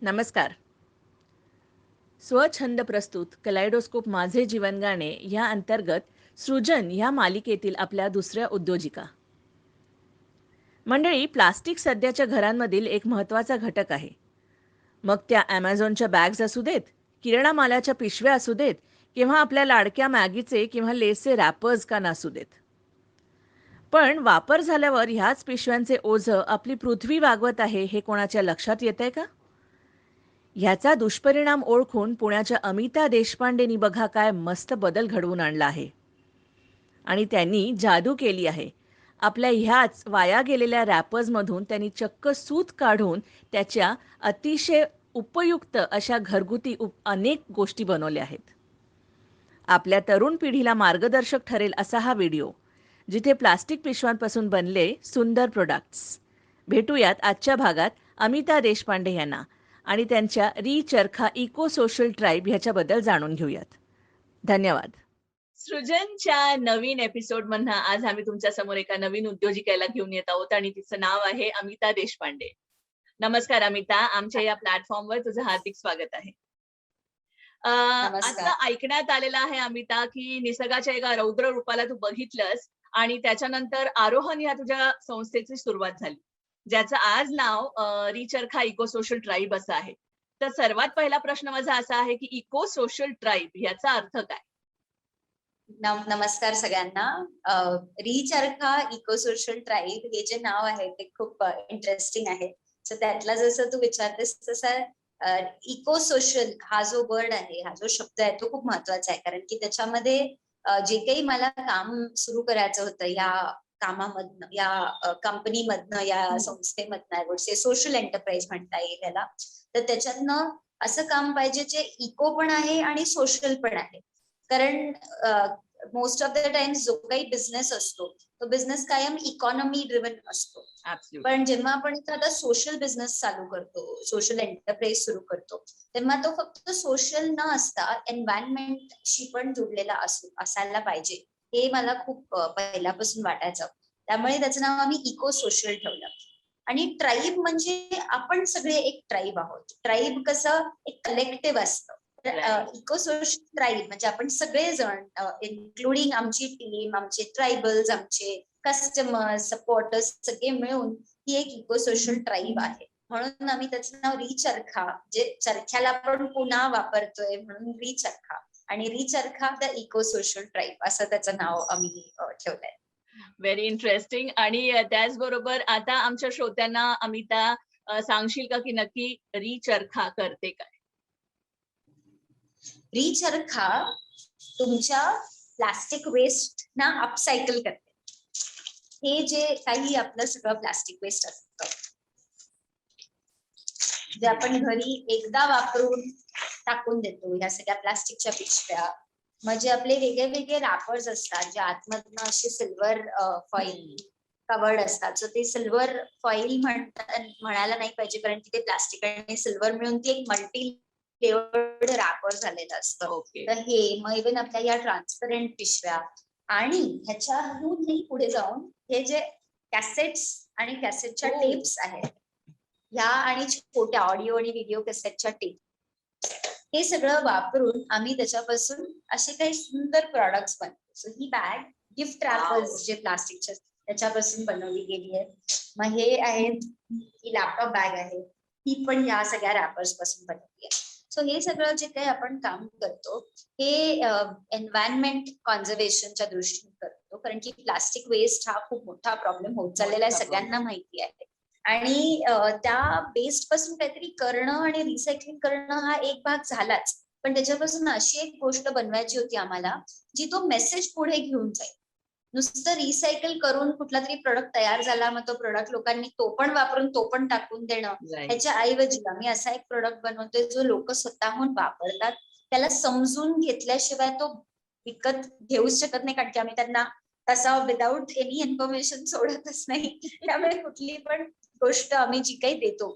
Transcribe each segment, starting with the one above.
नमस्कार. स्वछंद प्रस्तुत कलायडोस्कोप माझे जीवन गाणे या अंतर्गत सृजन या मालिकेतील आपल्या दुसऱ्या उद्योजिका. मंडळी, प्लास्टिक सध्याच्या घरांमधील एक महत्त्वाचा घटक आहे. मग त्या ॲमेझॉनच्या बॅग्स असू देत, किराणा मालाच्या पिशव्या असू देत, किंवा आपल्या लाडक्या मॅगीचे किंवा लेसचे रॅपर्स का नसू देत. पण वापर झाल्यावर ह्याच पिशव्यांचे ओझं आपली पृथ्वी वागवत आहे हे कोणाच्या लक्षात येतंय का? ह्याचा दुष्परिणाम ओळखून पुण्याच्या अमिता देशपांडेंनी बघा काय मस्त बदल घडवून आणला आहे. आणि त्यांनी जादू केली आहे. आपल्या ह्याच वाया गेलेल्या रॅपर्समधून त्यांनी चक्क सूत काढून त्याच्या अतिशय उपयुक्त अशा घरगुती अनेक गोष्टी बनवल्या आहेत. आपल्या तरुण पिढीला मार्गदर्शक ठरेल असा हा व्हिडिओ, जिथे प्लास्टिक पिशव्यांपासून बनले सुंदर प्रोडक्ट्स. भेटूयात आजच्या भागात अमिता देशपांडे यांना आणि त्यांच्या चरखा इको सोशल ट्राईब ह्याच्याबद्दल जाणून घेऊयात. धन्यवाद. सृजनच्या नवीन एपिसोड मधनं आज आम्ही तुमच्या समोर एका नवीन उद्योजिकेला घेऊन येत आहोत आणि तिचं नाव आहे अमिता देशपांडे. नमस्कार अमिता, आमच्या या प्लॅटफॉर्मवर तुझं हार्दिक स्वागत आहे. नमस्कार. असं ऐकण्यात आलेलं आहे अमिता, की निसर्गाच्या एका रौद्र रूपाला तू बघितलंस आणि त्याच्यानंतर आरोहन या तुझ्या संस्थेची सुरुवात झाली, ज्याचं आज नाव चरखा इको सोशल ट्राईब असं आहे. तर सर्वात पहिला प्रश्न माझा असा आहे की इको सोशल ट्राईब याचा अर्थ काय? नमस्कार सगळ्यांना. रिचरखा इको सोशल ट्राईब हे जे नाव आहे ते खूप इंटरेस्टिंग आहे. सो त्यातला जसं तू विचारतेस तसा इको सोशल हा जो वर्ड आहे, हा जो शब्द आहे तो खूप महत्वाचा आहे. कारण की त्याच्यामध्ये जे काही मला काम सुरू करायचं होतं या कामामधनं, या कंपनीमधनं, या संस्थेमधनं, I would say social enterprise म्हणता येईल त्याला. तर त्याच्यातनं असं काम पाहिजे जे इको पण आहे आणि सोशल पण आहे. कारण मोस्ट ऑफ द टाइम्स जो काही बिझनेस असतो तो बिझनेस कायम इकॉनॉमी ड्रिव्हन असतो. पण जेव्हा आपण एखादा सोशल बिझनेस चालू करतो, सोशल एंटरप्राइज सुरू करतो, तेव्हा तो फक्त सोशल न असता एन्व्हायरमेंटशी पण जुडलेला असायला पाहिजे, हे मला खूप पहिल्यापासून वाटायचं. त्यामुळे त्याचं नाव आम्ही इको सोशल ठेवलं. आणि ट्राईब म्हणजे आपण सगळे एक ट्राईब आहोत. ट्राईब कसं एक कलेक्टिव्ह असतं. इको सोशल ट्राईब म्हणजे आपण सगळेजण, इन्क्लुडिंग आमची टीम, आमचे ट्रायबल्स, आमचे कस्टमर्स, सपोर्टर्स सगळे मिळून ही एक इको सोशल ट्राईब आहे. म्हणून आम्ही त्याचं नाव रिचरखा, जे चरख्याला पण पुन्हा वापरतोय म्हणून रिचरखा, आणि रिचरखा द इको सोशल ट्राईब असं त्याचं नाव आम्ही ठेवलंय. Very interesting. आणि त्याचबरोबर आता आमच्या श्रोत्यांना अमिता सांगशील का की नक्की चरखा करते काय? रिचरखा तुमच्या प्लास्टिक वेस्ट ना अपसायकल करते. हे जे काही आपलं सगळं प्लास्टिक वेस्ट असतं, जे आपण घरी एकदा वापरून टाकून देतो, ह्या सगळ्या प्लास्टिकच्या पिशव्या, म्हणजे आपले वेगळे वेगळे रॅपर्स असतात जे आतमधनं असे सिल्वर फॉईल कवर्ड असतात. सो ते सिल्वर फॉईल म्हणायला नाही पाहिजे, कारण की ते प्लास्टिक आणि सिल्वर मिळून ती एक मल्टी लेयर्ड रॅपर झालेलं असतं. तर हे मग इव्हन आपल्या या ट्रान्सपरंट पिशव्या, आणि ह्याच्याहूनही पुढे जाऊन हे जे कॅसेट्स आणि कॅसेटच्या टेप्स आहेत, ह्या आणि छोट्या ऑडिओ आणि व्हिडिओ कॅसेटच्या टेप, हे सगळं वापरून आम्ही त्याच्यापासून असे काही सुंदर प्रॉडक्ट्स बनवतो. सो ही बॅग गिफ्ट रॅपर्स जे प्लास्टिकच्या त्याच्यापासून बनवली गेली आहे. मग हे आहेत, ही लॅपटॉप बॅग आहे, ही पण या सगळ्या रॅपर्स पासून बनवली आहे. सो हे सगळं जे काही आपण काम करतो हे एन्व्हायरमेंट कॉन्झर्वेशनच्या दृष्टीने करतो, कारण की प्लास्टिक वेस्ट हा खूप मोठा प्रॉब्लेम होत चाललेला आहे, सगळ्यांना माहिती आहे. आणि त्या वेस्ट पासून काहीतरी करणं आणि रिसायकलिंग करणं हा एक भाग झालाच, पण त्याच्यापासून अशी एक गोष्ट बनवायची होती आम्हाला जी तो मेसेज पुढे घेऊन जाईल. नुसतं रिसायकल करून कुठला तरी प्रोडक्ट तयार झाला, मग तो प्रोडक्ट लोकांनी तो पण वापरून तो पण टाकून देणं, ह्याच्या ऐवजी आम्ही असा एक प्रोडक्ट बनवतोय जो लोक स्वतःहून वापरतात, त्याला समजून घेतल्याशिवाय तो विकत घेऊच शकत नाही, कारण की आम्ही त्यांना तसा विदाऊट एनी इन्फॉर्मेशन सोडतच नाही. त्यामुळे कुठली पण गोष्ट आम्ही जी काही देतो,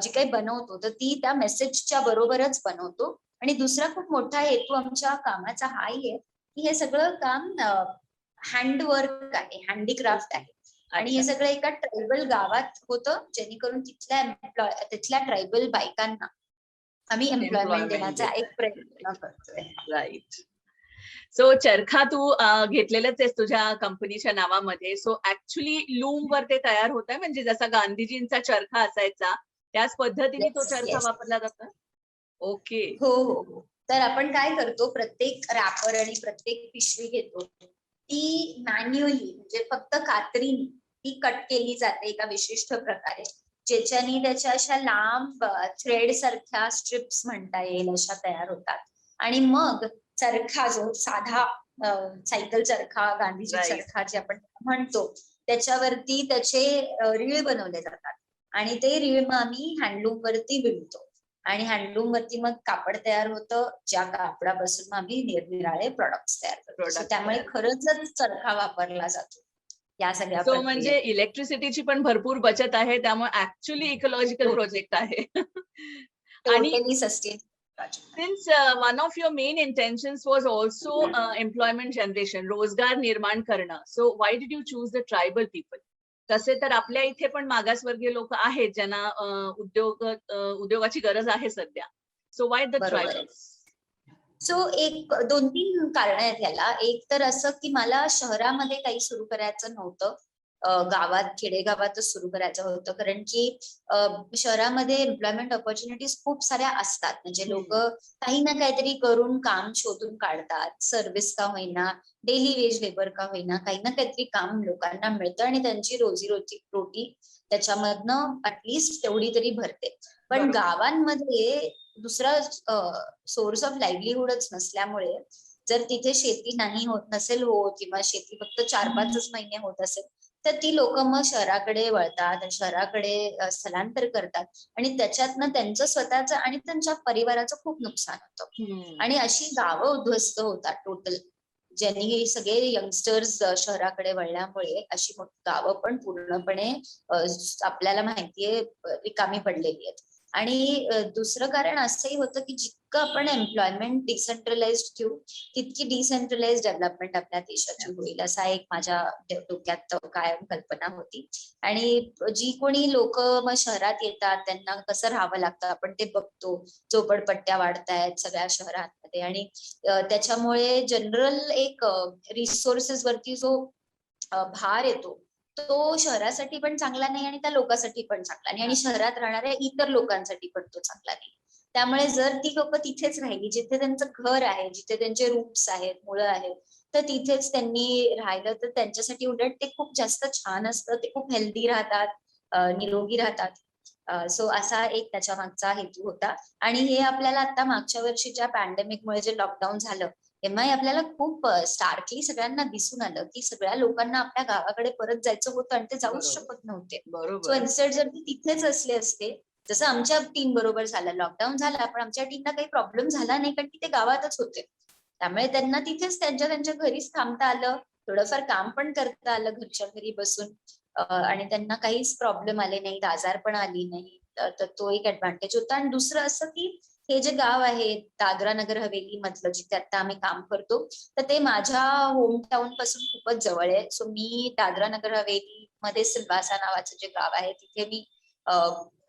जी काही बनवतो, तर ती त्या मेसेजच्या बरोबरच बनवतो. आणि दुसरा खूप मोठा हेतू आमच्या कामाचा हाही आहे की हे सगळं काम हँडवर्क आहे, हँडीक्राफ्ट आहे. आणि हे सगळं एका ट्रायबल गावात होतं, जेणेकरून तिथल्या ट्रायबल बायकांना आम्ही एम्प्लॉयमेंट एम्प्लॉयमेंट देण्याचा देत एक प्रयत्न करतोय. राईट. सो चरखा तू घेतलेलंच आहेस तुझ्या कंपनीच्या नावामध्ये. सो ऍक्च्युली लूम वर ते तयार होत आहे, म्हणजे जसा गांधीजींचा चरखा असायचा त्याच पद्धतीने तो येस, चरखा येस. वापरला जातो? ओके. हो, हो, हो. तर आपण काय करतो, प्रत्येक रॅपर आणि प्रत्येक पिशवी घेतो. ती मॅन्युअली म्हणजे फक्त कात्रीने ती कट केली जाते एका विशिष्ट प्रकारे. ज्याच्याने त्याच्या अशा लांब थ्रेड सारख्या स्ट्रिप्स म्हणता येईल अशा तयार होतात. आणि मग चरखा जो साधा सायकल चरखा, गांधीजी राईट. चरखा जे आपण म्हणतो, त्याच्यावरती त्याचे रीळ बनवले जातात. आणि ते रीळ मग आम्ही हँडलूम वरती विणतो. आणि हँडलूम वरती मग कापड तयार होतं, ज्या कापडापासून मग आम्ही निरनिराळे प्रॉडक्ट्स तयार करतो. सो प्रोडक्ट त्यामुळे तयार. खरंच चरखा वापरला जातो या सगळ्या सो म्हणजे प्रक्रियेत. इलेक्ट्रिसिटीची पण भरपूर बचत आहे, त्यामुळे ऍक्च्युली इकोलॉजिकल प्रोजेक्ट आहे. आणि totally sustain project. since one of your main intentions was also employment generation, रोजगार निर्माण करणं, so why did you choose the tribal people? तसे तर आपल्या इथे पण मागासवर्गीय लोक आहेत ज्यांना उद्योगाची गरज आहे सध्या. सो why the बरोबर आहे. tribals? सो एक 2-3 कारण आहेत याला. एक तर असं की मला शहरामध्ये काही सुरू करायचं नव्हतं. गावात, खेडेगावातच सुरू करायचं होतं. कारण की शहरामध्ये एम्प्लॉयमेंट ऑपॉर्च्युनिटीज खूप साऱ्या असतात. म्हणजे लोक काही ना काहीतरी करून काम शोधून काढतात. सर्व्हिस का होईना, डेली वेज लेबर का होईना, काही ना काहीतरी काम लोकांना मिळतं आणि त्यांची रोटी त्याच्यामधनं ऍटलिस्ट तेवढी तरी भरते. पण बरोबर. गावांमध्ये दुसरा सोर्स ऑफ लाईव्हलीहूडच नसल्यामुळे, जर तिथे शेती नाही होत नसेल होत किंवा शेती फक्त 4-5च महिने होत असेल, तर ती लोक मग शहराकडे वळतात आणि शहराकडे स्थलांतर करतात. आणि त्याच्यातनं त्यांचं स्वतःचं आणि त्यांच्या परिवाराचं खूप नुकसान होतं. हम्म. आणि अशी गावं उद्ध्वस्त होतात टोटल, ज्यांनी हे सगळे यंगस्टर्स शहराकडे वळल्यामुळे अशी गावं पण पूर्णपणे आपल्याला माहितीये रिकामी पडलेली आहेत. आणि दुसरं कारण असंही होतं की जितकं आपण एम्प्लॉयमेंट डिसेंट्रलाइज्ड ठेवू, तितकी डिसेंट्रलाइज डेव्हलपमेंट आपल्या देशाची होईल, असा एक माझ्या डोक्यात कायम कल्पना होती. आणि जी कोणी लोक मग शहरात येतात त्यांना कसं राहावं लागतं आपण ते बघतो. झोपडपट्ट्या वाढतायत सगळ्या शहरांमध्ये आणि त्याच्यामुळे जनरल एक रिसोर्सेस वरती जो भार येतो, तो शहरासाठी पण चांगला नाही आणि त्या लोकांसाठी पण चांगला नाही आणि शहरात राहणाऱ्या इतर लोकांसाठी पण तो चांगला नाही. त्यामुळे जर ती लोक तिथेच राहिली, जिथे त्यांचं घर आहे, जिथे त्यांचे रूट्स आहेत, मुळं आहेत, तर तिथेच त्यांनी राहिलं तर त्यांच्यासाठी उलट ते खूप जास्त छान असतं. ते खूप हेल्दी राहतात, निरोगी राहतात. सो असा एक त्याच्या मागचा हेतू होता. आणि हे आपल्याला आता मागच्या वर्षीच्या पॅन्डेमिकमुळे जे लॉकडाऊन झालं, तेव्हाही आपल्याला खूप स्टार्कली सगळ्यांना दिसून आलं की सगळ्या लोकांना आपल्या गावाकडे परत जायचं होतं आणि ते जाऊच बरोबर. शकत नव्हते. सो बरोबर. इन्स्टेड जर ते तिथेच असले असते, जसं आमच्या टीम बरोबर झालं, लॉकडाऊन झाला पण आमच्या टीमला काही प्रॉब्लेम झाला नाही कारण की ते गावातच होते. त्यामुळे त्यांना तिथेच त्यांच्या त्यांच्या घरीच थांबता आलं, थोडंफार काम पण करता आलं घरच्या घरी बसून. आणि त्यांना काहीच प्रॉब्लेम आले नाहीत, आजार पण आली नाही. तर तो एक ऍडव्हान्टेज होता. आणि दुसरं असं की हे जे गाव आहे दादरा नगर हवेली मधलं, जिथे आता आम्ही काम करतो, तर ते माझ्या होम टाउन पासून खूपच जवळ आहे. सो मी दादरा नगर हवेली मध्ये सिल्वासा नावाचं जे गाव आहे तिथे मी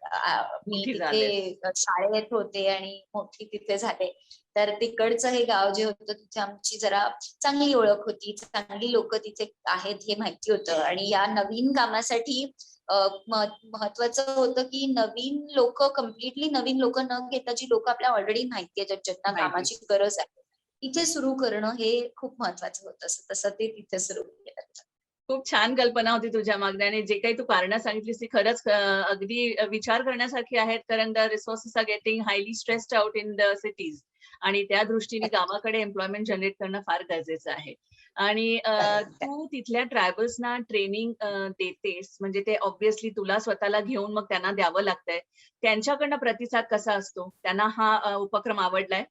मोठी तिथे झालेस. शाळेत होते आणि मोठी तिथे झाले. तर तिकडचं हे गाव जे होतं तिथे आमची जरा चांगली ओळख होती, चांगली लोक तिथे आहेत हे माहिती होतं. आणि या नवीन कामासाठी महत्वाचं होतं की नवीन लोक, कम्प्लिटली नवीन लोक न घेता जी लोक आपल्या ऑलरेडी माहिती आहेत, ज्यांना माहिती. कामाची गरज आहे, तिथे सुरू करणं हे खूप महत्वाचं होतं. तसं ते तिथे सुरू केलं. खूप छान कल्पना होती तुझ्या मागण्या आणि जे काही तू कारणं सांगितलीस ती खरंच अगदी विचार करण्यासारखी आहेत. कारण the resources are getting highly stressed out in the cities आणि त्या दृष्टीने गावाकडे एम्प्लॉयमेंट जनरेट करणं फार गरजेचं आहे. आणि तू तिथल्या ट्रायबल्सना ट्रेनिंग देतेस, म्हणजे ते ऑब्व्हियसली तुला स्वतःला घेऊन मग त्यांना द्यावं लागतंय. त्यांच्याकडनं प्रतिसाद कसा असतो? त्यांना हा उपक्रम आवडलाय?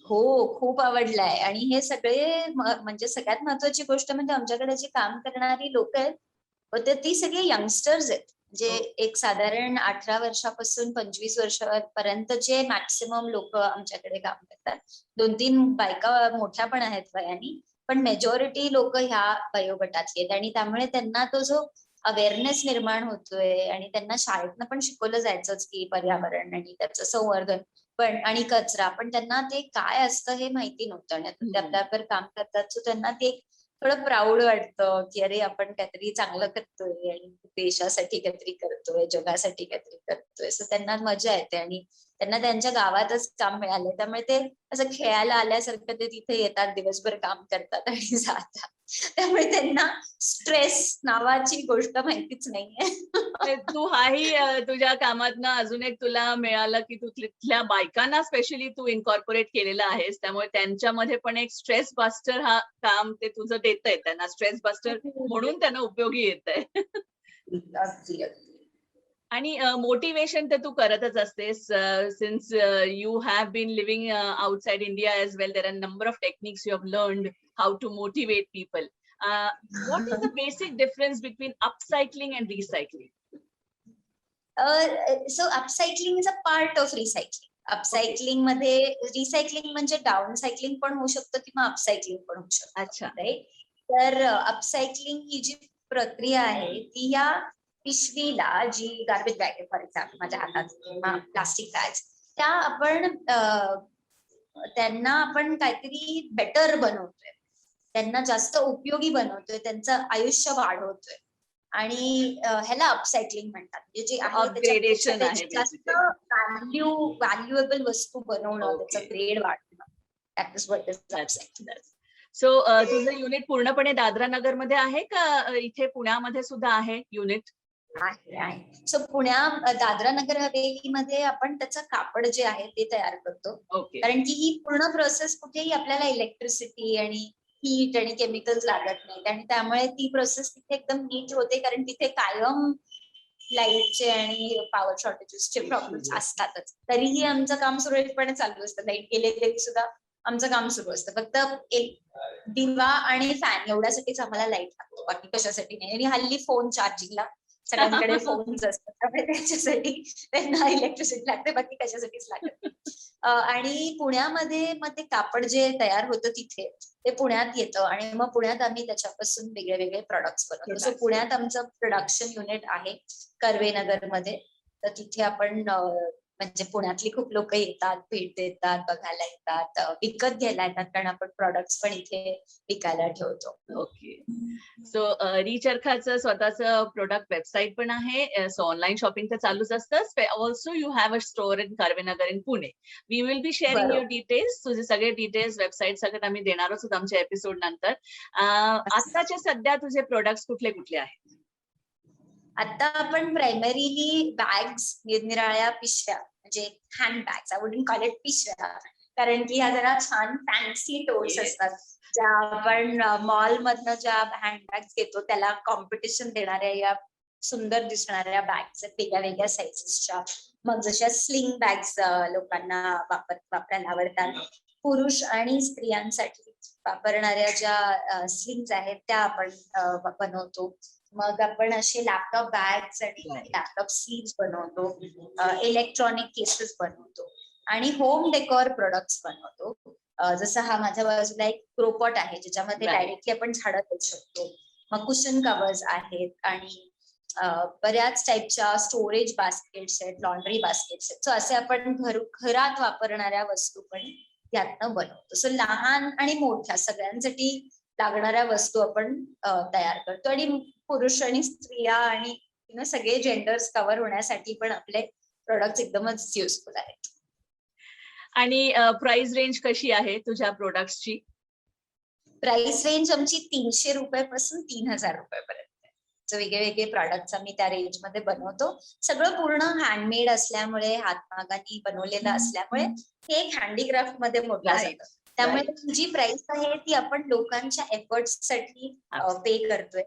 हो, खूप आवडलाय. आणि हे सगळे म्हणजे सगळ्यात महत्वाची गोष्ट म्हणजे आमच्याकडे जी काम करणारी लोक आहेत, ती सगळी यंगस्टर्स आहेत. म्हणजे हो. एक साधारण 18 वर्षापासून 25 वर्षापर्यंतचे मॅक्सिमम लोक आमच्याकडे काम करतात. 2-3 बायका मोठ्या पण आहेत वयानी, पण मेजॉरिटी लोक ह्या वयोगटातली आहेत. आणि त्यामुळे त्यांना तो जो अवेअरनेस निर्माण होतोय आणि त्यांना शाळेतनं पण शिकवलं जायचंच की पर्यावरण आणि त्याचं संवर्धन पण आणि कचरा, पण त्यांना ते काय असतं हे माहिती नव्हतं आणि आता ते आपल्यावर काम करतात सो त्यांना ते थोडं प्राऊड वाटतं की अरे आपण काहीतरी चांगलं करतोय आणि देशासाठी काहीतरी करतोय, जगासाठी काहीतरी करतोय. सो त्यांना मजा येते आणि त्यांना त्यांच्या गावातच काम मिळालंय त्यामुळे ते असं खेळायला आल्यासारखं ते तिथे येतात, दिवसभर काम करतात आणि जातात. त्यामुळे त्यांना स्ट्रेस नावाची गोष्ट माहितीच नाहीये. तू हाही तुझ्या कामातनं अजून एक तुला मिळालं, की तू तिथल्या बायकांना स्पेशली तू इन्कॉर्पोरेट केलेलं आहेस. त्यामुळे त्यांच्यामध्ये पण एक स्ट्रेस बस्टर हा काम ते तुझं देतंय. त्यांना स्ट्रेस बस्टर म्हणून त्यांना उपयोगी येतंय. अगदी अगदी. आणि मोटिव्हेशन तर तू करतच असतेस. Since you have been living outside India as well, there are number of techniques you have learned how to motivate people. What is the basic difference between upcycling and recycling? So upcycling is a part of recycling. Upcycling मध्ये recycling म्हणजे downcycling पण होऊ शकतं किंवा upcycling पण होऊ शकतं. अच्छा. राईट. तर अपसायकलिंग ही जी प्रक्रिया आहे ती या पिशवीला जी गार्बेज बॅग आहे फॉर एक्झाम्पल माझ्या हातात किंवा प्लास्टिक बॅग्स त्या आपण त्यांना आपण काहीतरी बेटर बनवतोय, त्यांना जास्त उपयोगी बनवतोय, त्यांचं आयुष्य वाढवतोय आणि ह्याला अपसायकलिंग म्हणतात. म्हणजे जे आहे त्याच्यापेक्षा अपग्रेडेशन आहे त्याची जास्त बेसिकली. व्हॅल्युएबल वस्तू बनवणं, ओके. त्याचं ग्रेड वाढवणं. That is what is that's upcycling. That's so तुझं युनिट पूर्णपणे दादरा नगरमध्ये आहे का इथे पुण्यामध्ये सुद्धा आहे युनिट? आहे. सो दादरा नगर हवेलीमध्ये आपण त्याचं कापड जे आहे ते तयार करतो. ओके. कारण की ही पूर्ण प्रोसेस कुठेही आपल्याला इलेक्ट्रिसिटी आणि हीट आणि केमिकल्स लागत नाहीत आणि त्यामुळे ती प्रोसेस तिथे एकदम नीट होते कारण तिथे कायम लाईटचे आणि पॉवर शॉर्टेजेसचे प्रॉब्लेम्स असतातच. तरीही आमचं काम सुरळीतपणे चालू असतं. लाईट गेले तरी सुद्धा आमचं काम सुरू असतं. फक्त एक दिवा आणि फॅन एवढ्यासाठीच आम्हाला लाईट लागतो, बाकी कशासाठी नाही. आणि हल्ली फोन चार्जिंगला सगळ्यांकडे फोन्स असतात त्यामुळे त्याच्यासाठी त्यांना इलेक्ट्रिसिटी लागते, बाकी कशासाठीच लागत नाही. आणि पुण्यामध्ये मग ते कापड जे तयार होतं तिथे ते पुण्यात येतं आणि मग पुण्यात आम्ही त्याच्यापासून वेगळे वेगळे प्रॉडक्ट्स बनवतो. So Products. पुण्यात आमचं प्रोडक्शन युनिट आहे कर्वेनगरमध्ये. तर तिथे आपण म्हणजे पुण्यातली खूप लोक येतात, भेट देतात, बघायला येतात, विकत घ्यायला येतात कारण आपण प्रॉडक्ट्स पण इथे विकायला ठेवतो. ओके. सो रिचरखाचं स्वतःचं प्रोडक्ट वेबसाईट पण आहे. सो ऑनलाईन शॉपिंग तर चालूच असतं. Also you have a store in Karvenagar in Pune. We will be sharing your बरोबर. डिटेल्स. तुझे सगळे डिटेल्स वेबसाईट सगळं आम्ही देणारच आहोत आमच्या एपिसोड नंतर. आताचे सध्या तुझे प्रोडक्ट्स कुठले कुठले आहेत? आता आपण प्रायमरीली बॅग्स, निरनिराळ्या पिशव्या म्हणजे hand bags, I wouldn't call it पिशव्या, कारण की ह्या जरा छान फॅन्सी टोट्स Yes. असतात ज्या आपण मॉल मधनं ज्या हँड बॅग्स घेतो त्याला कॉम्पिटिशन देणाऱ्या या सुंदर दिसणाऱ्या बॅग्स आहेत वेगळ्या वेगळ्या साईजेसच्या. मग जशा स्लिंग बॅग्स लोकांना वापरायला आवडतात. पुरुष आणि स्त्रियांसाठी वापरणाऱ्या ज्या स्लिंग्स आहेत त्या आपण बनवतो. मग आपण असे लॅपटॉप बॅग्स आणि लॅपटॉप स्लीव्स बनवतो, इलेक्ट्रॉनिक केसेस बनवतो आणि होम डेकोर प्रोडक्ट्स बनवतो. जसं हा माझ्या बाजूला एक क्रोपॉट आहे ज्याच्यामध्ये Right. डायरेक्टली आपण झाडं लावू शकतो. मग कुशन कव्हर्स आहेत आणि बऱ्याच टाईपच्या स्टोरेज बास्केट्स आहेत, लॉन्ड्री बास्केट्स आहेत. सो असे आपण घरात वापरणाऱ्या वस्तू पण यातनं बनवतो. सो लहान आणि मोठ्या सगळ्यांसाठी लागणाऱ्या वस्तू आपण तयार करतो आणि पुरुष आणि स्त्रिया आणि सगळे जेंडर्स कव्हर होण्यासाठी पण आपले प्रोडक्ट्स एकदमच युजफुल आहेत. आणि प्राइस रेंज कशी आहे तुझ्या प्रोडक्ट्सची? प्राइस रेंज आमची 300 रुपयापासून 3000 रुपयापर्यंत आहे. वेगळे वेगळे प्रॉडक्ट्स आम्ही त्या रेंज मध्ये बनवतो. सगळं पूर्ण हँडमेड असल्यामुळे, हातमागाने बनवलेलं असल्यामुळे हे एक हँडीक्राफ्ट मध्ये मोडलं जातं. त्यामुळे ही जी प्राइस आहे ती आपण लोकांच्या एफर्ट्स साठी पे करतोय.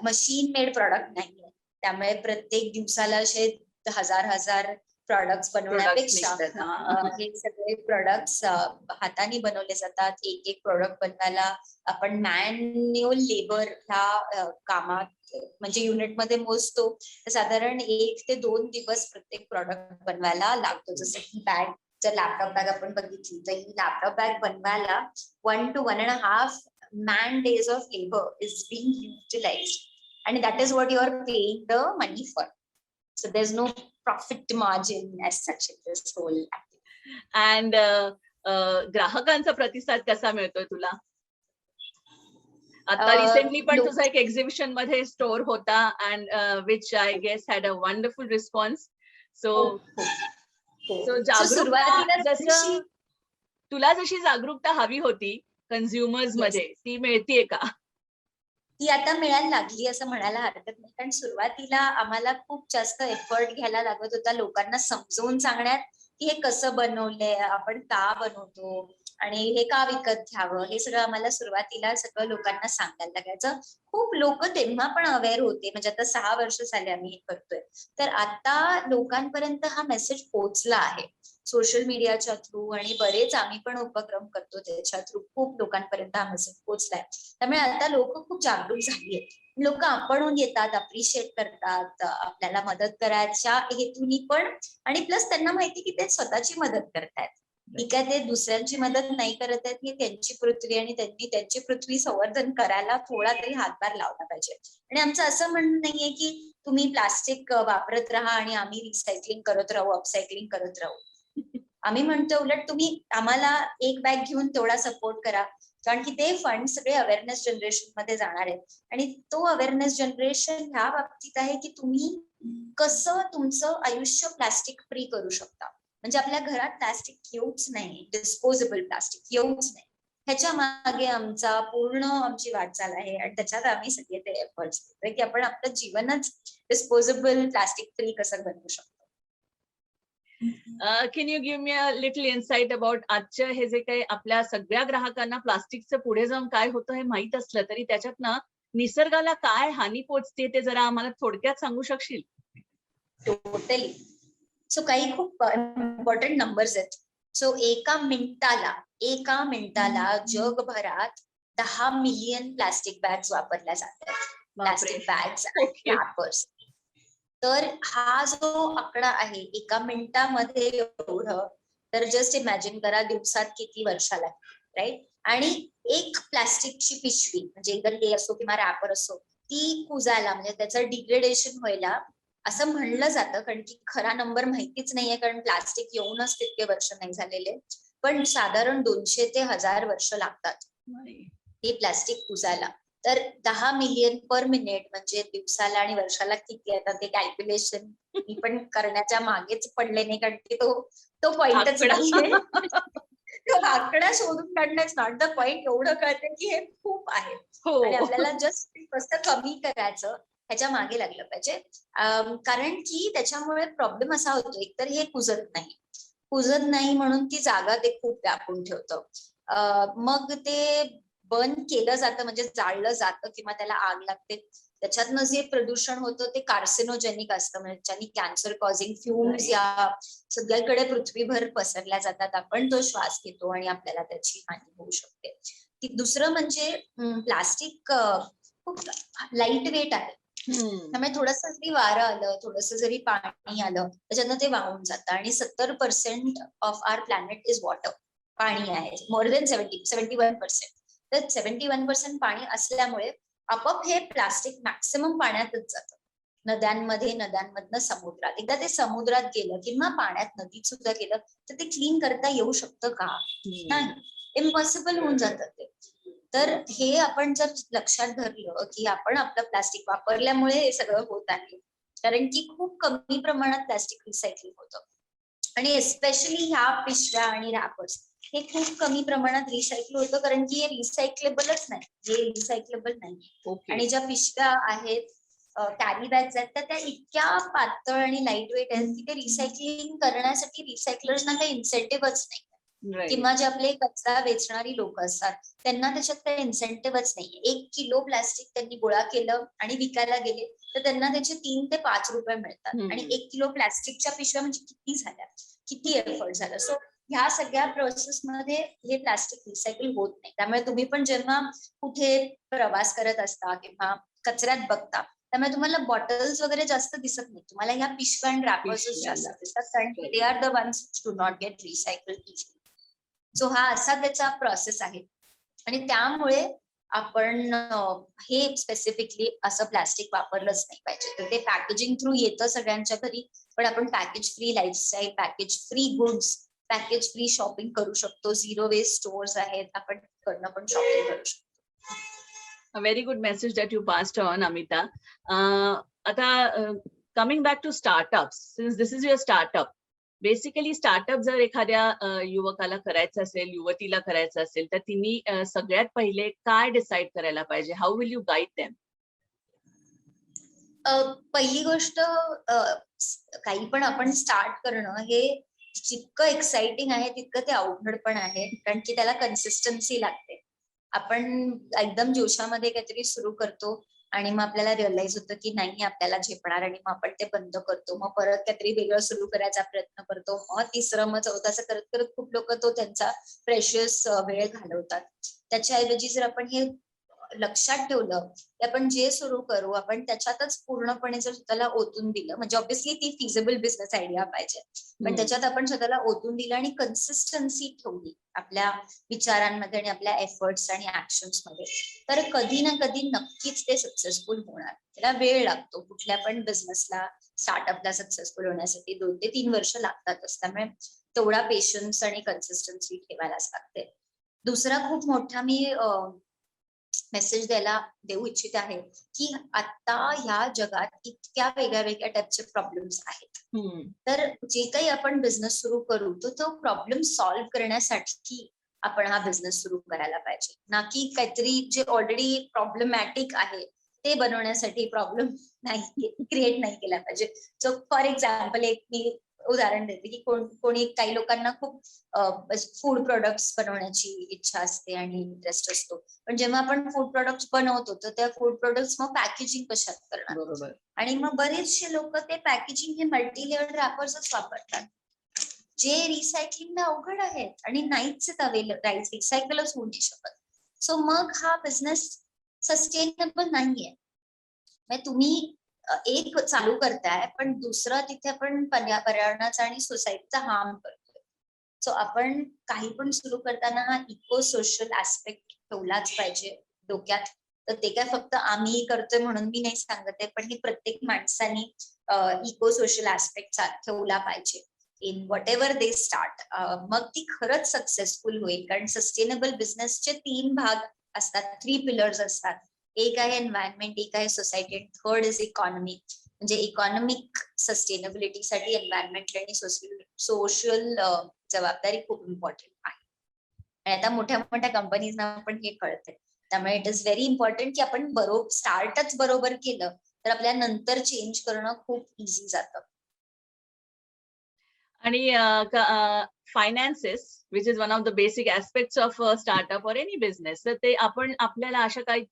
मशीन मेड प्रॉडक्ट नाहीये. त्यामुळे प्रत्येक दिवसाला असे हजार प्रॉडक्ट्स बनवण्यापेक्षा हे सगळे प्रोडक्ट्स हाताने बनवले जातात. एक एक प्रोडक्ट बनवायला आपण मॅन्युअल लेबर ह्या कामात म्हणजे युनिटमध्ये मोजतो. तर साधारण 1 ते 2 दिवस प्रत्येक प्रोडक्ट बनवायला लागतो. जसं ही बॅग, जर लॅपटॉप बॅग आपण बघितली तर ही लॅपटॉप बॅग बनवायला 1 to 1.5 man days of labor is being utilized. आणि that is what you are paying the money for. So there is no profit margin as such in this whole. And ग्राहकांचा प्रतिसाद कसा मिळतोय तुला? आता recently पण तुझा एक एक्झिबिशन मध्ये स्टोर होता and which I guess had a wonderful response. So जागरूकता सुरुवातीला जसं तुला जशी जागरूकता हवी होती कन्झ्युमर्स मध्ये ती मिळतीये का? ती आता मिळायला लागली असं म्हणायला हरकत नाही. कारण सुरुवातीला आम्हाला खूप जास्त एफर्ट घ्यायला लागत होता लोकांना समजवून सांगण्यात की हे कसं बनवलंय, आपण का बनवतो आणि हे का विकत घ्यावं, हे सगळं आम्हाला सुरुवातीला सगळं लोकांना सांगायला लागायचं. खूप लोक तेव्हा पण अवेअर होते. म्हणजे आता 6 वर्ष झाले आम्ही हे करतोय, तर आता लोकांपर्यंत हा मेसेज पोहोचला आहे सोशल मीडियाच्या थ्रू, आणि बरेच आम्ही पण उपक्रम करतो त्याच्या थ्रू खूप लोकांपर्यंत हा मेसेज पोहोचलाय. त्यामुळे आता लोक खूप जागरूक झाली आहेत. लोक आपणहून येतात, अप्रिशिएट करतात, आपल्याला मदत करायच्या हेतूनी पण, आणि प्लस त्यांना माहिती की ते स्वतःची मदत करतायत. ठीक आहे, ते दुसऱ्यांची मदत नाही करत आहेत, ही त्यांची पृथ्वी आणि त्यांनी त्यांची पृथ्वी संवर्धन करायला थोडा तरी हातभार लावला पाहिजे. आणि आमचं असं म्हणणं नाहीये की तुम्ही प्लास्टिक वापरत राहा आणि आम्ही रिसायकलिंग करत राहू, अपसायकलिंग करत राहू. आम्ही म्हणतो उलट तुम्ही आम्हाला एक बॅग घेऊन तेवढा सपोर्ट करा, कारण की ते फंड सगळे अवेअरनेस जनरेशन मध्ये जाणार आहेत. आणि तो अवेअरनेस जनरेशन ह्या बाबतीत आहे की तुम्ही कसं तुमचं आयुष्य प्लास्टिक फ्री करू शकता. म्हणजे आपल्या घरात प्लास्टिक येऊच नाही, डिस्पोजेबल प्लास्टिक येऊच नाही, ह्याच्या मागे आमची वाटचाल आहे. आणि त्याच्यात आम्ही सगळे ते एफर्ट्स देतोय की आपण आपलं जीवनच डिस्पोजेबल प्लास्टिक फ्री कसं बनवू शकतो. Can you give me a little insight about आजच्या हे जे काही आपल्या सगळ्या ग्राहकांना प्लास्टिकचं पुढे जाऊन काय होतं हे माहित असलं तरी त्याच्यातनं निसर्गाला काय हानी पोचते ते जरा आम्हाला थोडक्यात सांगू शकशील? टोटली. सो काही खूप इम्पॉर्टंट नंबर्स आहेत. सो एका मिनिटाला जगभरात 10 मिलियन प्लास्टिक बॅग्स वापरल्या जातात. प्लास्टिक बॅग्स आणि रॅपर्स. तर हा जो आकडा आहे एका मिनिटामध्ये एवढं, तर जस्ट इमॅजिन करा दिवसात किती वर्षाला, राईट. आणि एक प्लास्टिकची पिशवी म्हणजे इतर हे असो किंवा रॅपर असो, ती कुजायला म्हणजे त्याचं डिग्रेडेशन व्हायला असं म्हणलं जातं, कारण की खरा नंबर माहितीच नाहीये, कारण प्लास्टिक येऊनच तितके वर्ष नाही झालेले, पण साधारण 200 ते 1000 वर्ष लागतात हे प्लास्टिक कुजायला. तर 10 मिलियन पर मिनिट म्हणजे दिवसाला आणि वर्षाला किती येतात ते कॅल्क्युलेशन मी पण करण्याच्या मागेच पडले नाही, कारण की तो पॉइंटच नाहीये. तो आकडा शोधून काढण्याच नॉट द पॉइंट. एवढं कळतं की हे खूप आहे आणि आपल्याला जस्ट कसं कमी करायचं ह्याच्या मागे लागलं पाहिजे. कारण की त्याच्यामुळे प्रॉब्लेम असा होतो, एकतर हे कुजत नाही म्हणून ती जागा ते खूप व्यापून ठेवतं. मग ते बर्न केलं जातं म्हणजे जाळलं जातं किंवा त्याला आग लागते. त्याच्यातनं जे प्रदूषण होतं ते कार्सिनोजेनिक असतं, म्हणजे ज्यांनी कॅन्सर कॉझिंग फ्युम्स या सगळ्याकडे पृथ्वीभर पसरल्या जातात. आपण तो श्वास घेतो आणि आपल्याला त्याची हानी होऊ शकते. दुसरं म्हणजे प्लास्टिक खूप लाईट वेट आहे. त्यामुळे थोडस जरी वारं आलं, थोडस जरी पाणी आलं, त्याच्यानं ते वाहून जातं. आणि 70% of our planet is water. पाणी आहे, मोर देन 71%. तर 71% पाणी असल्यामुळे आपोआप हे प्लास्टिक मॅक्सिमम पाण्यातच जातं. नद्यांमधनं समुद्रात. एकदा ते समुद्रात गेलं किंवा पाण्यात नदीत सुद्धा गेलं तर ते क्लीन करता येऊ शकतं का? नाही, इम्पॉसिबल होऊन जातं ते. तर हे आपण जर लक्षात धरलं की आपण आपलं प्लास्टिक वापरल्यामुळे हे सगळं होत आहे, कारण की खूप कमी प्रमाणात प्लास्टिक रिसायकलिंग होतं. आणि एस्पेशली ह्या पिशव्या आणि रॅपर्स हे खूप कमी प्रमाणात रिसायकल होतं, कारण की हे रिसायकलेबलच नाही, हे रिसायकलेबल नाही. आणि ज्या पिशव्या आहेत, कॅरी बॅग्स आहेत, तर त्या इतक्या पातळ आणि लाईट वेट आहेत की ते रिसायकलिंग करण्यासाठी रिसायकलर्सना काही इन्सेंटिव्हच नाही. किंवा जे आपले कचरा वेचणारी लोक असतात त्यांना त्याच्यात काही इन्सेंटिव्हच नाही. 1 किलो प्लास्टिक त्यांनी गोळा केलं आणि विकायला गेले तर त्यांना त्याचे 3 ते 5 रुपये मिळतात. आणि 1 किलो प्लास्टिकच्या पिशव्या म्हणजे किती झाल्या, किती एफर्ट झाला. सो ह्या सगळ्या प्रोसेसमध्ये हे प्लास्टिक रिसायकल होत नाही. त्यामुळे तुम्ही पण जेव्हा कुठे प्रवास करत असता किंवा कचऱ्यात बघता, त्यामुळे तुम्हाला बॉटल्स वगैरे जास्त दिसत नाही, तुम्हाला ह्या पिशव्या आणि रॅपर्स जास्त दिसतात, कारण they are the ones do not get recycled easily. So हा असा त्याचा प्रोसेस आहे. आणि त्यामुळे आपण हे स्पेसिफिकली असं प्लास्टिक वापरलंच नाही पाहिजे. तर ते पॅकेजिंग थ्रू येतं सगळ्यांच्या घरी, पण आपण package free lifestyle, package free goods, package free shopping करू शकतो. झिरो वेस्ट स्टोअर्स आहेत, आपण कडनं पण शॉपिंग करू शकतो. A very good message that you passed on, Amita. आता coming back to startups, since this is your startup, basically startup जर एखाद्या युवकाला करायचं असेल, युवतीला करायचं असेल, तर तिने सगळ्यात पहिले काय डिसाईड करायला पाहिजे? How will you guide them? पहिली गोष्ट, काही पण आपण स्टार्ट करणं हे जितकं एक्साइटिंग आहे तितकं ते अवघड पण आहे, कारण की त्याला कन्सिस्टन्सी लागते. आपण एकदम जोशामध्ये काहीतरी सुरू करतो आणि मग आपल्याला रिअलाइज होतं की नाही आपल्याला झेपणार, आणि मग आपण ते बंद करतो. मग परत काहीतरी वेगळं सुरू करायचा प्रयत्न करतो. मग तिसरं, मग चौथं, असं करत करत खूप लोक तो त्यांचा प्रेशियस वेळ घालवतात. त्याच्याऐवजी जर आपण हे लक्षात ठेवलं की आपण जे सुरू करू आपण त्याच्यातच पूर्णपणे जर स्वतःला ओतून दिलं, म्हणजे ऑब्व्हियसली ती फिजिबल बिझनेस आयडिया पाहिजे, पण त्याच्यात आपण स्वतःला ओतून दिलं आणि कन्सिस्टन्सी ठेवली आपल्या विचारांमध्ये आणि आपल्या एफर्ट्स आणि ऍक्शन्स मध्ये, तर कधी ना कधी नक्कीच ते सक्सेसफुल होणार. त्याला वेळ लागतो. कुठल्या पण बिझनेसला, स्टार्टअपला सक्सेसफुल होण्यासाठी 2 ते 3 वर्ष लागतातच. त्यामुळे तेवढा पेशन्स आणि कन्सिस्टन्सी ठेवायलाच लागते. दुसरा खूप मोठा मी मेसेज देऊ इच्छित आहे की आता ह्या जगात इतक्या वेगळ्या वेगळ्या टाईपचे प्रॉब्लेम्स आहेत. तर जे काही आपण बिझनेस सुरू करू तो प्रॉब्लेम सॉल्व्ह करण्यासाठी आपण हा बिझनेस सुरू करायला पाहिजे, ना की काहीतरी जे ऑलरेडी प्रॉब्लेमॅटिक आहे ते बनवण्यासाठी प्रॉब्लेम नाही क्रिएट नाही केला पाहिजे. सो फॉर एक्झाम्पल एक मी उदाहरण देते की कोणी काही लोकांना खूप फूड प्रोडक्ट्स बनवण्याची इच्छा असते आणि इंटरेस्ट असतो, पण जेव्हा आपण फूड प्रोडक्ट्स बनवतो तर त्या फूड प्रोडक्ट्स मग पॅकेजिंग कशात करणार? बरोबर. आणि मग बरेचसे लोक ते पॅकेजिंग हे मल्टी लेअर रॅपर्सच वापरतात, जे रिसायकलिंगला अवघड आहेत आणि नाहीच रिसायकलच होऊ नाही शकत. सो मग हा बिझनेस सस्टेनेबल नाहीये. तुम्ही एक चालू करताय पण दुसरं तिथे आपण पर्यावरणाचा आणि सोसायटीचा हार्म करतोय. सो आपण काही पण सुरू करताना हा इको सोशल ऍस्पेक्ट ठेवलाच पाहिजे डोक्यात. तर ते काय फक्त आम्ही करतोय म्हणून मी नाही सांगत आहे, पण ही प्रत्येक माणसाने इको सोशल ऍस्पेक्ट ठेवला पाहिजे in what ever they start. मग ती खरंच सक्सेसफुल होईल, कारण सस्टेनेबल बिझनेसचे 3 भाग असतात, 3 पिलर्स असतात. एक आहे एन्व्हायरमेंट, एक आहे सोसायटी, आणि थर्ड इज इकॉनॉमी. म्हणजे इकॉनॉमिक सस्टेनेबिलिटीसाठी एन्व्हायरमेंट आणि सोशल जबाबदारी खूप इम्पॉर्टंट आहे. आणि आता मोठ्या मोठ्या कंपनीजना पण हे कळतंय. त्यामुळे इट इज व्हेरी इम्पॉर्टंट की आपण स्टार्टच बरोबर केलं तर आपल्या नंतर चेंज करणं खूप इझी जातं. आणि finances which is one of the basic aspects of startup or any business, तर ते आपण आपल्याला अशा काही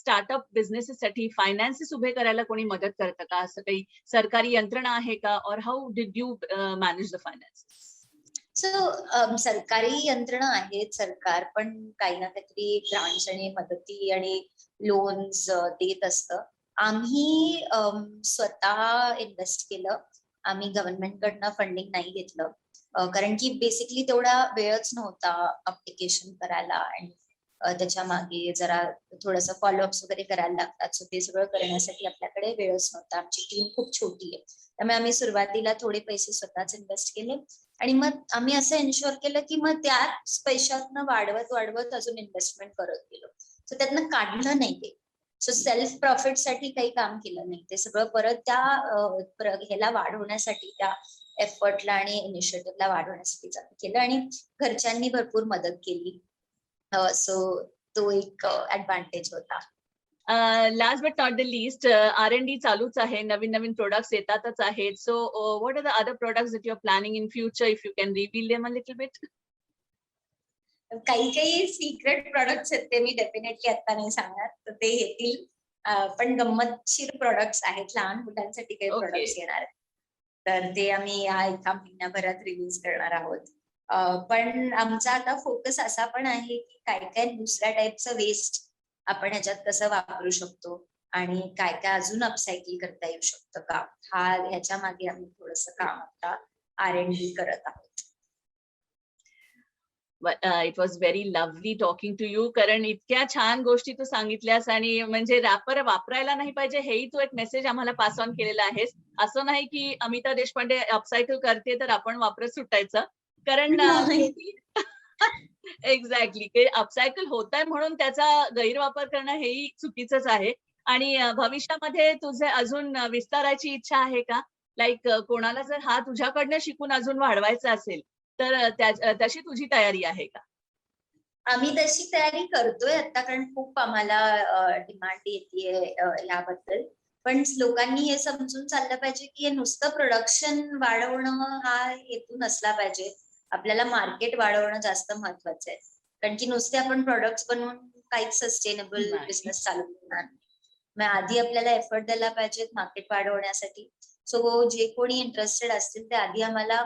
स्टार्टअप बिझनेससाठी फायनान्सेस उभे करायला कोणी मदत करतं का? असं काही सरकारी यंत्रणा आहे का? और how did you manage the finances? So सरकारी यंत्रणा आहेत, सरकार पण काही ना काहीतरी ग्रांट्स आणि मदती आणि लोन्स देत असतं. आम्ही स्वतः इन्व्हेस्ट केलं. आम्ही गव्हर्नमेंटकडनं फंडिंग नाही घेतलं, कारण की बेसिकली तेवढा वेळच नव्हता अप्लिकेशन करायला, आणि त्याच्या मागे जरा थोडंसं फॉलोअप्स वगैरे करायला लागतात. सो ते सगळं करण्यासाठी आपल्याकडे वेळच नव्हता. आमची टीम खूप छोटी आहे, त्यामुळे आम्ही सुरुवातीला थोडे पैसे स्वतःच इन्व्हेस्ट केले, आणि मग आम्ही असं एन्श्योर केलं की मग त्याच पैशातनं वाढवत अजून इन्व्हेस्टमेंट करत गेलो. सो त्यातनं काढलं नाही ते. सो सेल्फ प्रॉफिटसाठी काही काम केलं नाही, ते सगळं परत त्या ह्याला वाढवण्यासाठी, त्या एफर्टला आणि इनिशिएटिव्हला वाढवण्यासाठी केलं, आणि घरच्यांनी भरपूर मदत केली. सो तो एक ऍडव्हान्टेज होता. Last but not the least, R&D चालूच आहे, नवीन नवीन प्रोडक्ट्स येतातच आहेत. So what are the other products that you are planning in future, if you can reveal them a little bit? काही सिक्रेट प्रोडक्ट्स आहेत, ते मी डेफिनेटली आता नाही सांगणार, तर ते येतील. पण गंमतशीर प्रोडक्ट्स आहेत, लहान मुलांसाठी काही प्रोडक्ट्स येणार आहेत, तर ते आम्ही या एका महिन्याभरात रिलीज करणार आहोत. पण आमचा आता फोकस असा पण आहे की काय काय दुसऱ्या टाईपचं वेस्ट आपण ह्याच्यात कसं वापरू शकतो, आणि काय काय अजून अपसायकल करता येऊ शकतं का, ह्याच्या मागे आम्ही थोडंसं काम आता R&D करत आहोत. It was very lovely talking to you. कारण इतक्या छान गोष्टी तू सांगितल्यास आणि म्हणजे रॅपर वापरायला नाही पाहिजे हेही तू एक मेसेज आम्हाला पास ऑन केलेला आहेस. असं नाही की अमिता देशपांडे अपसायकल करते तर आपण वापरत सुटायचं. कारण एक्झॅक्टली ते अपसायकल होत आहे म्हणून त्याचा गैरवापर करणं हेही चुकीचंच आहे. आणि भविष्यामध्ये तुझे अजून विस्ताराची इच्छा आहे का? लाईक कोणाला जर हा तुझ्याकडनं शिकून अजून वाढवायचा असेल, तर तशी तुझी तयारी आहे का? आम्ही तशी तयारी करतोय आता, कारण खूप आम्हाला डिमांड येतेय याबद्दल. पण लोकांनी हे समजून चाललं पाहिजे की हे नुसतं प्रोडक्शन वाढवणं हा हेतू नसला पाहिजे. आपल्याला मार्केट वाढवणं जास्त महत्वाचं आहे. कारण की नुसते आपण प्रोडक्ट्स बनवून काहीच सस्टेनेबल नाही. बिझनेस चालू करणार नाही. मग आधी आपल्याला एफर्ट द्यायला पाहिजेत मार्केट वाढवण्यासाठी. सो जे कोणी इंटरेस्टेड असतील ते आधी आम्हाला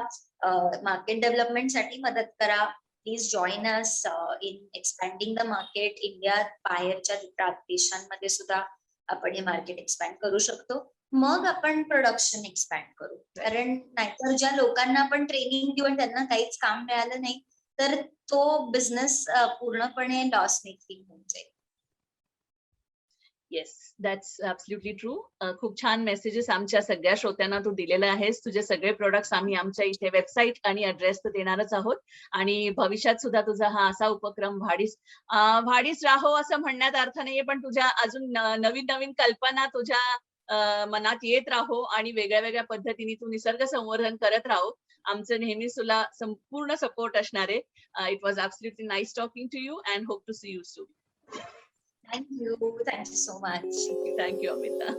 मार्केट डेव्हलपमेंटसाठी मदत करा. Please join us in expanding the market. इंडियात बाहेरच्या देशांमध्ये सुद्धा आपण हे मार्केट एक्सपॅन्ड करू शकतो. मग आपण प्रोडक्शन एक्सपॅन्ड करू. कारण नाहीतर ज्या लोकांना आपण ट्रेनिंग देऊन त्यांना काहीच काम मिळालं नाही तर तो बिझनेस पूर्णपणे लॉस मेकिंग होऊन जाईल. Yes, that's absolutely true. खूप छान मेसेजेस आमच्या सगळ्या श्रोत्यांना तू दिलेले आहेस. तुझे सगळे प्रोडक्ट्स आम्ही आमच्या इथे वेबसाईट आणि ऍड्रेस तर देणारच आहोत. आणि भविष्यात सुद्धा तुझा हा असा उपक्रम वाढीस राहो असं म्हणण्यात अर्थ नाहीये, पण तुझ्या अजून नवीन नवीन कल्पना तुझ्या मनात येत राहो आणि वेगळ्या वेगळ्या पद्धतीने तू निसर्ग संवर्धन करत राहो. आमचं नेहमीच तुला संपूर्ण सपोर्ट असणार आहे. It was absolutely nice talking to you and hope to see you soon. Thank you so much. Thank you, Amita.